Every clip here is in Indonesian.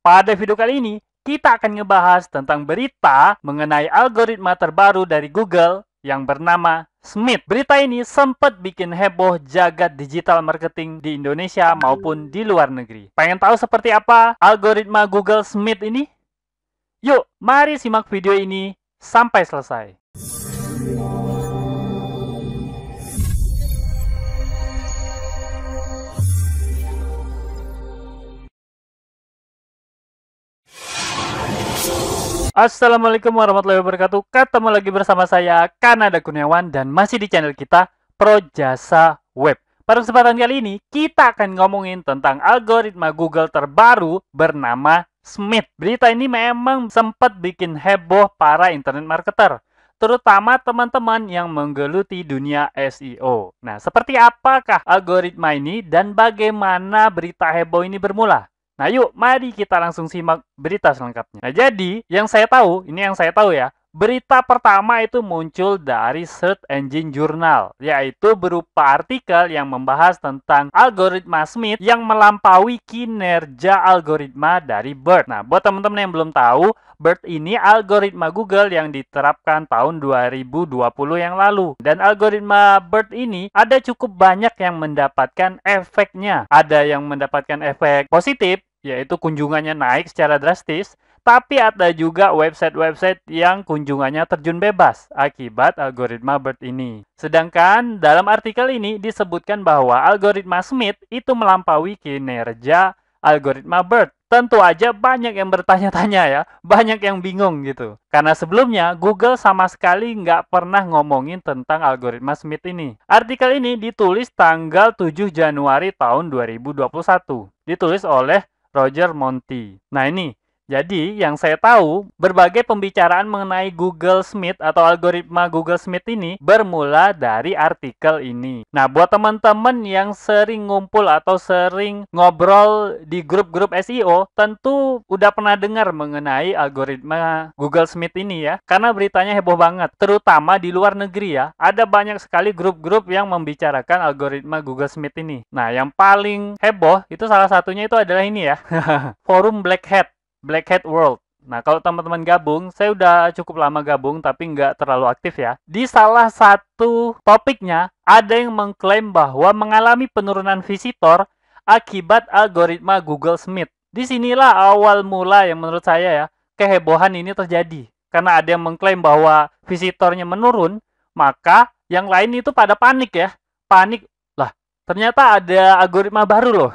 Pada video kali ini, kita akan ngebahas tentang berita mengenai algoritma terbaru dari Google yang bernama Smith. Berita ini sempat bikin heboh jagat digital marketing di Indonesia maupun di luar negeri. Pengen tahu seperti apa algoritma Google Smith ini? Yuk, mari simak video ini sampai selesai. Assalamualaikum warahmatullahi wabarakatuh. Ketemu lagi bersama saya, Kanada Kurniawan, dan masih di channel kita, Pro Jasa Web. Pada kesempatan kali ini, kita akan ngomongin tentang algoritma Google terbaru bernama Smith. Berita ini memang sempat bikin heboh para internet marketer, terutama teman-teman yang menggeluti dunia SEO. Nah, seperti apakah algoritma ini dan bagaimana berita heboh ini bermula? Nah, yuk, mari kita langsung simak berita selengkapnya. Nah, jadi, yang saya tahu ya, berita pertama itu muncul dari Search Engine Journal, yaitu berupa artikel yang membahas tentang algoritma Smith yang melampaui kinerja algoritma dari BERT. Nah, buat teman-teman yang belum tahu, BERT ini algoritma Google yang diterapkan tahun 2020 yang lalu. Dan algoritma BERT ini ada cukup banyak yang mendapatkan efeknya. Ada yang mendapatkan efek positif, yaitu kunjungannya naik secara drastis, tapi ada juga website-website yang kunjungannya terjun bebas akibat algoritma BERT ini. Sedangkan dalam artikel ini disebutkan bahwa algoritma Smith itu melampaui kinerja algoritma BERT. Tentu aja banyak yang bertanya-tanya ya, banyak yang bingung gitu. Karena sebelumnya Google sama sekali nggak pernah ngomongin tentang algoritma Smith ini. Artikel ini ditulis tanggal 7 Januari tahun 2021. Ditulis oleh Roger Monti. Nah ini, jadi yang saya tahu, berbagai pembicaraan mengenai Google Smith atau algoritma Google Smith ini bermula dari artikel ini. Nah, buat teman-teman yang sering ngumpul atau sering ngobrol di grup-grup SEO, tentu udah pernah dengar mengenai algoritma Google Smith ini ya. Karena beritanya heboh banget, terutama di luar negeri ya. Ada banyak sekali grup-grup yang membicarakan algoritma Google Smith ini. Nah, yang paling heboh itu salah satunya itu adalah ini ya. Forum Black Hat World. Nah, kalau teman-teman gabung, saya udah cukup lama gabung, tapi nggak terlalu aktif ya. Di salah satu topiknya, ada yang mengklaim bahwa mengalami penurunan visitor akibat algoritma Google Smith. Disinilah awal mula yang menurut saya ya, kehebohan ini terjadi. Karena ada yang mengklaim bahwa visitornya menurun, maka yang lain itu pada panik ya. Panik, lah ternyata ada algoritma baru loh.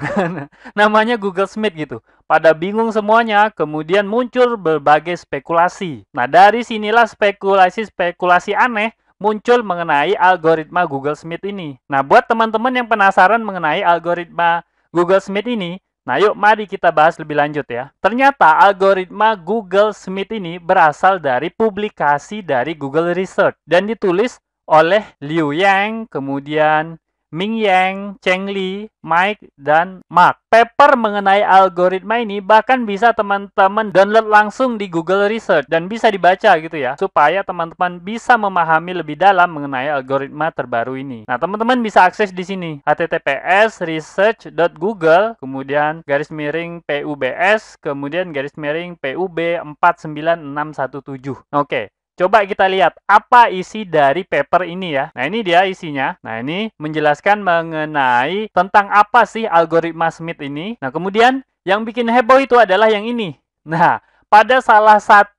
Namanya Google Smith gitu. Pada bingung semuanya, kemudian muncul berbagai spekulasi. Nah, dari sinilah spekulasi aneh muncul mengenai algoritma Google Smith ini. Nah, buat teman-teman yang penasaran mengenai algoritma Google Smith ini, nah yuk mari kita bahas lebih lanjut ya. Ternyata algoritma Google Smith ini berasal dari publikasi dari Google Research dan ditulis oleh Liu Yang, kemudian Ming Yang, Cheng Li, Mike, dan Mark. Paper mengenai algoritma ini bahkan bisa teman-teman download langsung di Google Research dan bisa dibaca gitu ya, supaya teman-teman bisa memahami lebih dalam mengenai algoritma terbaru ini. Nah, teman-teman bisa akses di sini, https://research.google, kemudian _pubs, kemudian _pub49617. Oke. Coba kita lihat apa isi dari paper ini ya. Nah, ini dia isinya. Nah, ini menjelaskan mengenai tentang apa sih algoritma Smith ini. Nah, kemudian yang bikin heboh itu adalah yang ini. Nah, pada salah satu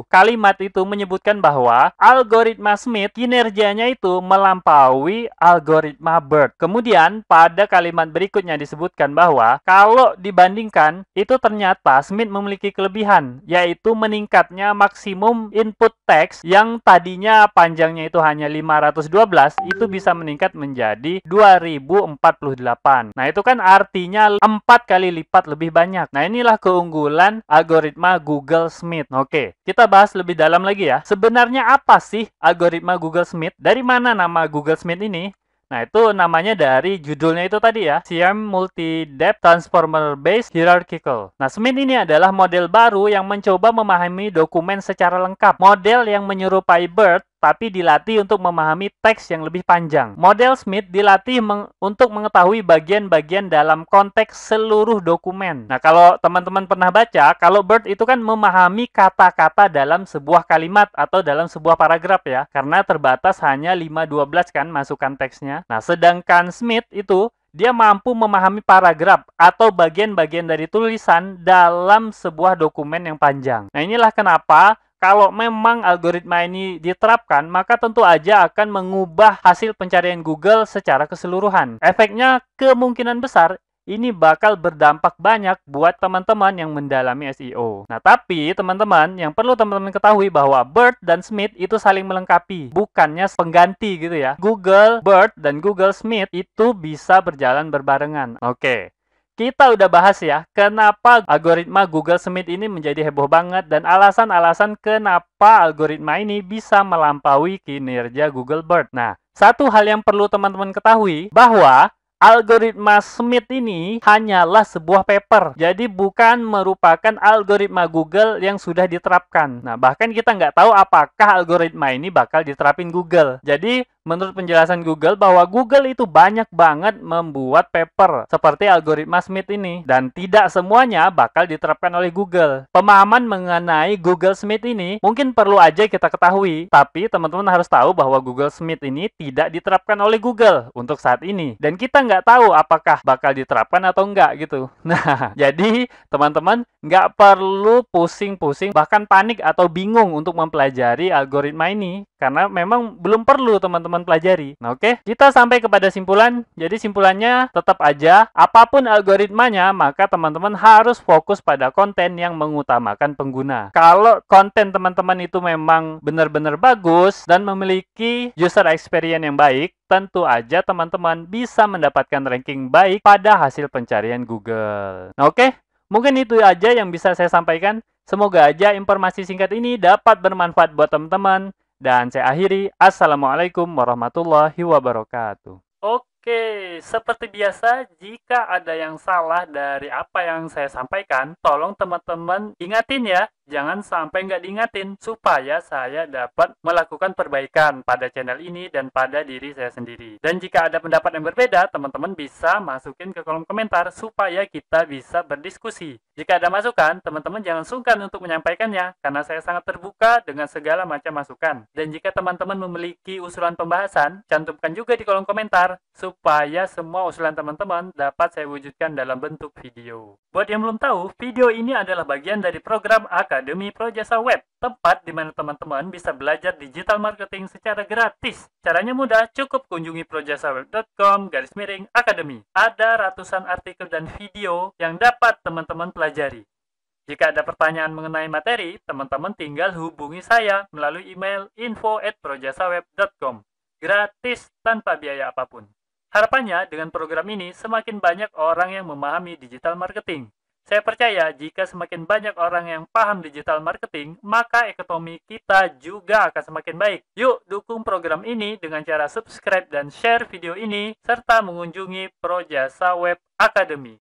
kalimat itu menyebutkan bahwa algoritma Smith kinerjanya itu melampaui algoritma BERT. Kemudian pada kalimat berikutnya disebutkan bahwa kalau dibandingkan itu ternyata Smith memiliki kelebihan, yaitu meningkatnya maksimum input teks yang tadinya panjangnya itu hanya 512 itu bisa meningkat menjadi 2048. Nah, itu kan artinya 4 kali lipat lebih banyak. Nah, inilah keunggulan algoritma Google Smith. Oke, kita bahas lebih dalam lagi ya. Sebenarnya apa sih algoritma Google Smith? Dari mana nama Google Smith ini? Nah, itu namanya dari judulnya itu tadi ya, CM Multi-Depth Transformer Based Hierarchical. Nah, Smith ini adalah model baru yang mencoba memahami dokumen secara lengkap. Model yang menyerupai BERT, tapi dilatih untuk memahami teks yang lebih panjang. Model Smith dilatih untuk mengetahui bagian-bagian dalam konteks seluruh dokumen. Nah, kalau teman-teman pernah baca, kalau BERT itu kan memahami kata-kata dalam sebuah kalimat atau dalam sebuah paragraf ya, karena terbatas hanya 5-12 kan masukan teksnya. Nah, sedangkan Smith itu dia mampu memahami paragraf atau bagian-bagian dari tulisan dalam sebuah dokumen yang panjang. Nah, inilah kenapa kalau memang algoritma ini diterapkan, maka tentu aja akan mengubah hasil pencarian Google secara keseluruhan. Efeknya kemungkinan besar ini bakal berdampak banyak buat teman-teman yang mendalami SEO. Nah, tapi teman-teman, yang perlu teman-teman ketahui bahwa BERT dan Smith itu saling melengkapi, bukannya pengganti gitu ya. Google BERT dan Google Smith itu bisa berjalan berbarengan. Oke. Kita udah bahas ya, kenapa algoritma Google Smith ini menjadi heboh banget dan alasan-alasan kenapa algoritma ini bisa melampaui kinerja Google BERT. Nah, satu hal yang perlu teman-teman ketahui bahwa algoritma Smith ini hanyalah sebuah paper, jadi bukan merupakan algoritma Google yang sudah diterapkan. Nah, bahkan kita nggak tahu apakah algoritma ini bakal diterapin Google. Jadi, menurut penjelasan Google bahwa Google itu banyak banget membuat paper seperti algoritma Smith ini dan tidak semuanya bakal diterapkan oleh Google. Pemahaman mengenai Google Smith ini mungkin perlu aja kita ketahui, tapi teman-teman harus tahu bahwa Google Smith ini tidak diterapkan oleh Google untuk saat ini. Dan kita nggak tahu apakah bakal diterapkan atau enggak gitu. Nah, jadi teman-teman nggak perlu pusing-pusing bahkan panik atau bingung untuk mempelajari algoritma ini karena memang belum perlu teman-teman pelajari. Nah, oke, kita sampai kepada simpulan. Jadi simpulannya tetap aja, apapun algoritmanya, maka teman-teman harus fokus pada konten yang mengutamakan pengguna. Kalau konten teman-teman itu memang benar-benar bagus dan memiliki user experience yang baik, tentu aja teman-teman bisa mendapatkan ranking baik pada hasil pencarian Google. Nah, oke, mungkin itu aja yang bisa saya sampaikan. Semoga aja informasi singkat ini dapat bermanfaat buat teman-teman. Dan saya akhiri, Assalamualaikum warahmatullahi wabarakatuh. Oke, seperti biasa, jika ada yang salah dari apa yang saya sampaikan, tolong teman-teman ingatin ya. Jangan sampai nggak diingatin, supaya saya dapat melakukan perbaikan pada channel ini dan pada diri saya sendiri. Dan jika ada pendapat yang berbeda, teman-teman bisa masukin ke kolom komentar, supaya kita bisa berdiskusi. Jika ada masukan, teman-teman jangan sungkan untuk menyampaikannya, karena saya sangat terbuka dengan segala macam masukan. Dan jika teman-teman memiliki usulan pembahasan, cantumkan juga di kolom komentar, supaya semua usulan teman-teman dapat saya wujudkan dalam bentuk video. Buat yang belum tahu, video ini adalah bagian dari program Akademi Projasa Web, tempat di mana teman-teman bisa belajar digital marketing secara gratis. Caranya mudah, cukup kunjungi projasaweb.com/academy. Ada ratusan artikel dan video yang dapat teman-teman pelajari. Jika ada pertanyaan mengenai materi, teman-teman tinggal hubungi saya melalui email info@projasaweb.com. Gratis tanpa biaya apapun. Harapannya, dengan program ini, semakin banyak orang yang memahami digital marketing. Saya percaya, jika semakin banyak orang yang paham digital marketing, maka ekonomi kita juga akan semakin baik. Yuk, dukung program ini dengan cara subscribe dan share video ini, serta mengunjungi Projasa Web Academy.